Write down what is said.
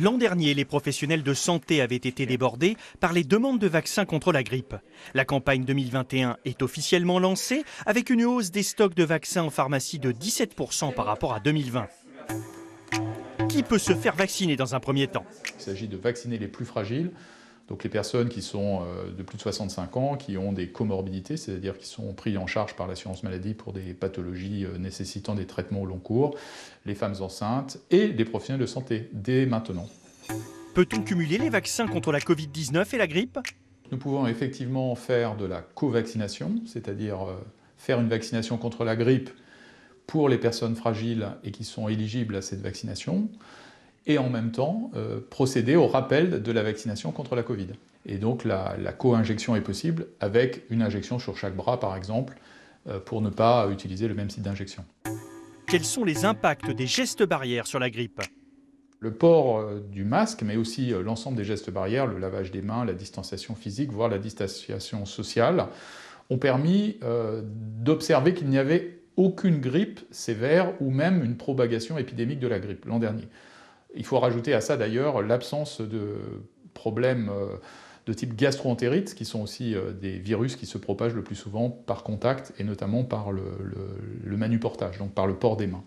L'an dernier, les professionnels de santé avaient été débordés par les demandes de vaccins contre la grippe. La campagne 2021 est officiellement lancée avec une hausse des stocks de vaccins en pharmacie de 17% par rapport à 2020. Qui peut se faire vacciner dans un premier temps? Il s'agit de vacciner les plus fragiles, donc les personnes qui sont de plus de 65 ans, qui ont des comorbidités, c'est-à-dire qui sont pris en charge par l'assurance maladie pour des pathologies nécessitant des traitements au long cours, les femmes enceintes et les professionnels de santé, dès maintenant. Peut-on cumuler les vaccins contre la Covid-19 et la grippe? Nous pouvons effectivement faire de la co-vaccination, c'est-à-dire faire une vaccination contre la grippe pour les personnes fragiles et qui sont éligibles à cette vaccination, et en même temps procéder au rappel de la vaccination contre la Covid. Et donc la co-injection est possible avec une injection sur chaque bras par exemple, pour ne pas utiliser le même site d'injection. Quels sont les impacts des gestes barrières sur la grippe? Le port du masque, mais aussi l'ensemble des gestes barrières, le lavage des mains, la distanciation physique, voire la distanciation sociale, ont permis d'observer qu'il n'y avait aucune grippe sévère ou même une propagation épidémique de la grippe l'an dernier. Il faut rajouter à ça d'ailleurs l'absence de problèmes de type gastro-entérite, qui sont aussi des virus qui se propagent le plus souvent par contact et notamment par le manuportage, donc par le port des mains.